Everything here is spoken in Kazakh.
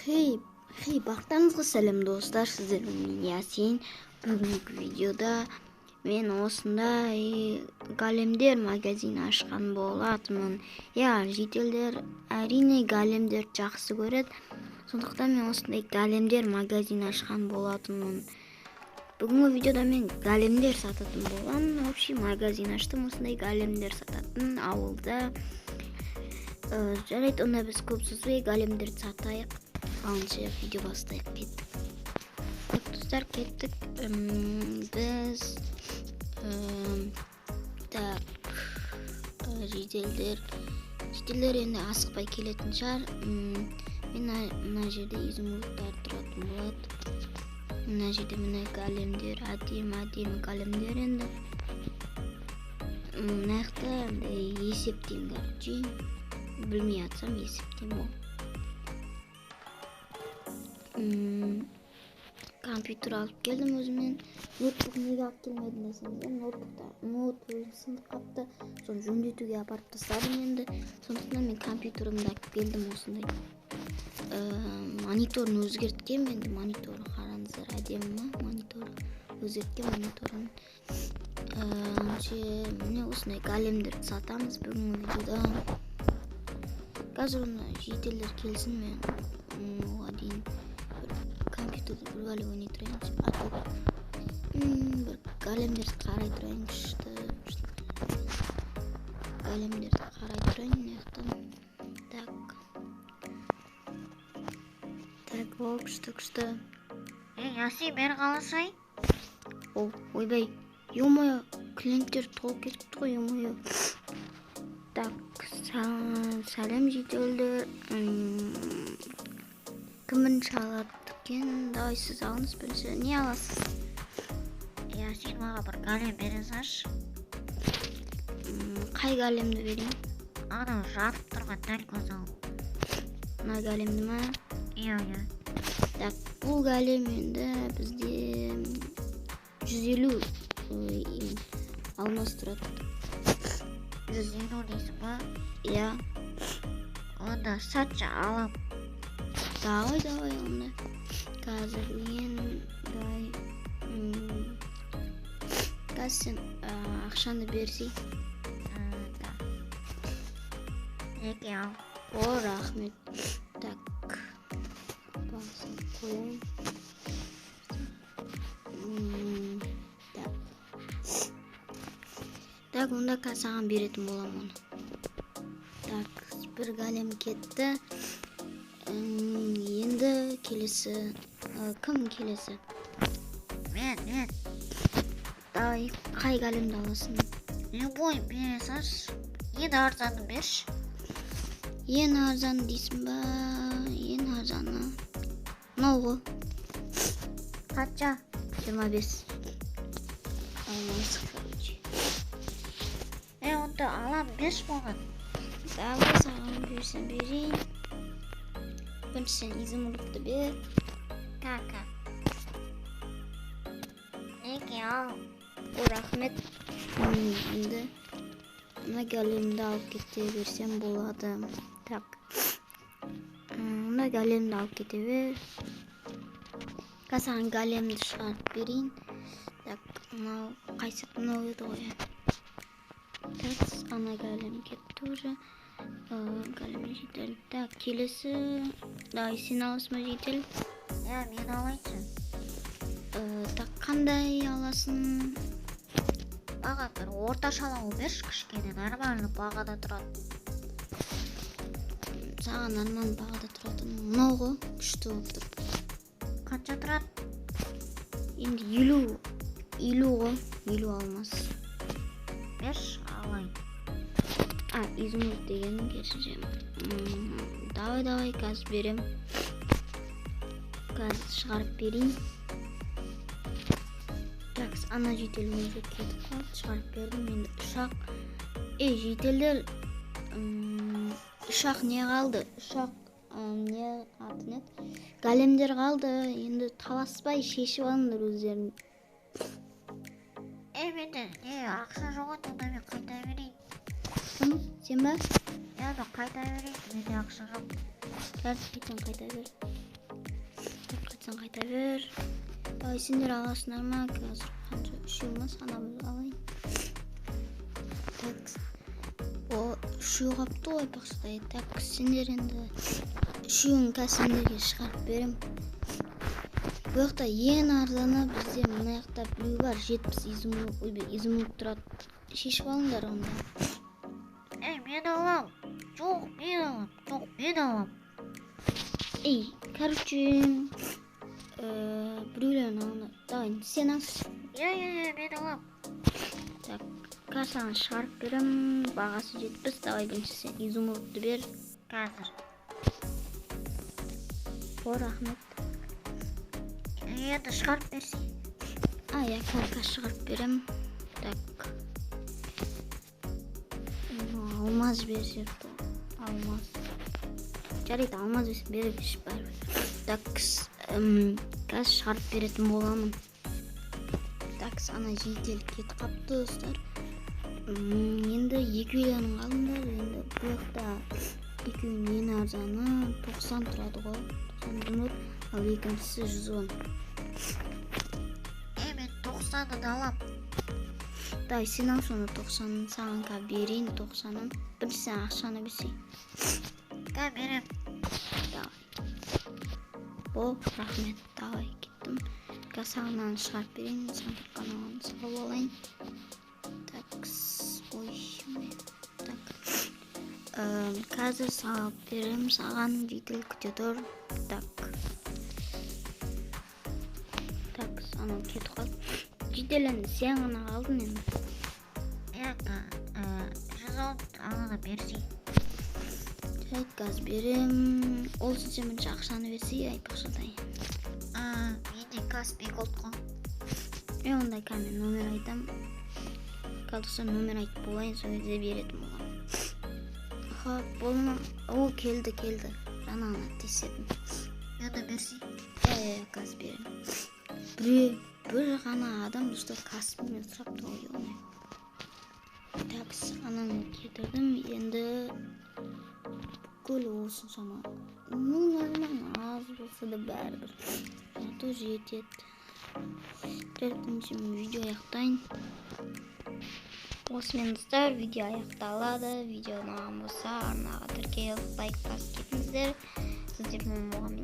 Хей, бактарыңызга салам достар, сиздер менен Ясин. Бүгүнкү видеода мен осындай галемдер магазин ачкан болатмын. Жителдер әрине галемдер жакшы көрөт. Сондуктан мен осындай галемдер магазин ачкан болатмын. Бүгүнкү видеода мен галемдер сататын болам. Общий магазин ачтым, осындай галемдер сататын ауылда. Жарайт, онда биз көп созбой галемдерди сатайык. Алынча видео бастайык, кеттик. Достар, кеттик. Биз жителдер энди асыкпай келетін шаар. Мен мына жерде изумруттар туратын болот. Мына жерде мына галемдер, адем галемдер энди. Мына жакта эсептейм, короче. Билмей атсам эсептейм ол. Компьютер алып келдим өзүмөн. Ноутбук неге алып келмедим десеңиз, ноутбук сынып калды. Сону жөндөтүүгө алып барып тастадым энди. Сондуктан мен компьютеримди алып келдим осундай. Мониторун өзгөрткөм энди, монитору караңыздар, адемми монитор. Өзгөрткөм мониторун. Мына осундай галемдерди сатамыз бүгүнкү видеодо. Азыр жителдер келсин, мен ага дейин компьютерди bir гале ойной турайынчы. Bir галемдерди карай турайынчы. Галемдерди карай турайын мына жактан. Так, күчтүү. Яси, бери каласай. Ойбай, ё-моё, клиенттер толуп кетипти го, ё-моё. Так, салам жителдер. Ким биринчи алат экен? Давай сиз алыңыз биринчи. Не аласыз? Яси, мага бир галем бере салшы. Кай галемди берейин? Аны жатып турган дәл көз ал. Мына галемди ма? Iya. Так, бул галем энди бизде 150 алмаз турат. 150 дейсиң ба? Иә. Онда сатчы алам. Давай, онда. Казыр мен сен акчаңды берсей. Эки ал. Рахмет. Так. Басып коеюн. Так, онда саған беретін болам оны. Так, бір галем кетті. Енді келесі. Кім келесі? Мен. Давай, қай галемді аласың? Любой бере салшы. Ең арзаны берші. Ең арзаны дейсің ба? Ең арзаны. Мынау ғой. Қанша? 25. Алмаз, короче. Онда алам, берші маған. Давай, саған берсем берейін. Бірінші сен изумрудты бер. Кака. Эки ал. Рахмет. Енді мына галемді алып кете берсем болады. Так. Мына галемді алып кете бер. Саған галемді шығарып берейін. Так, мынау қайсы мынау еді ғой. Так, ана галем кетті уже. Галем житель. Так, келесі. Давай, сен аласың ба житель? Мен алайыншы. Так, қандай аласың? Маған бір орташалау берші, кішкене нормально бағада тұрады. Саған нормально бағада тұратын. Мынау ғой, күшті болып тұр. Қанша тұрады? Енді 50 ғой, 50 алмас. Берші, алайын. Изумруд дегенім керісінше. Давай, қазір берем. Қазір шығарып берейін. Так, ана житель өзі кетіп қалды, шығарып бердім. Енді ұшақ. Жителдер, ұшақ не қалды? Ұшақ не атын еді? Галемдер қалды. Енді таласпай шешіп алыңдар өздерін. Менде ақша жоқ еді, онда мен қайта берейін. Кім? Сен ба? Мен қайта берейін, менде ақша жоқ. Қазір қайта бер. кетсең қайта бер. Давай сендер аласыңдар ма? Қазір қанша үшеу ма санап алайын. Так. О, үшеу қапты ғой бақсыдай. Так, сендер енді үшеуін кәсімдерге шығарып берем. Бұл жақта ең арзаны бізде мына жақта біреу бар, 70 изумруд тұрады. Шешіп алыңдар онда. Мен алам. Жоқ, мен алам. Жоқ, мен алам. Короче, біреулерін алыңдар. Давай, сен алшы. Мен алам. Так, кассаны шығарып берем. Бағасы 70. Давай, бірінші сен изумрудты бер. Қазір. Рахмет. Енді шығарып берсей. Каска шығарып берем. Так. Алмаз берсе, алмаз. Жарайды, алмаз берсін, бере берші бәрібір. Так, кас шығарып беретін боламын. Так, ана жедел кетіп қапты достар. Енді екеуінің қалыңдар. Енді бұл жақта екеуінің ең арзаны 90 тұрады ғой. 90 изумруд, ал екіншісі 110. Мен 90-ын алам. Давай, сен ал соны 90-ын, саған берейін 90-ын. Бірінші сен ақшаны берсей. Берем. Давай. Рахмет. Давай, кеттім. Сағынан шығарып берейін, саған каналын салып алайын. Так, қазір салып берем, саған жедел күте тұр. Так, анау кетіп қалды. Жедел енді сен ғана қалдың енді. Енді 110 аңына берсей. Жарайды, газ берем. Ол сізде бірінші ақшаны берсей, айтпақшыдай. Менде Каспий голд қой. Ондай мен номер айтам. Қалдықса номер айтып болайын, сол кезде беретін болам. Хоп, болды ма? О, келді. Жаңағына тесетін. Енді берсей. Газ берем. Бір ғана адам достар Каспиймен сұрапты ғой. Так, ананы кетірдім. Енді бүкіл олсын сама. Нормально, аз болса да бәрібір. Зато жетеді. Төртінші видео аяқтайын. Осымен достар, видео аяқталады. Видео ұнаған болса арнаға тіркеліп лайк басып кетіңіздер. Сіздермен болған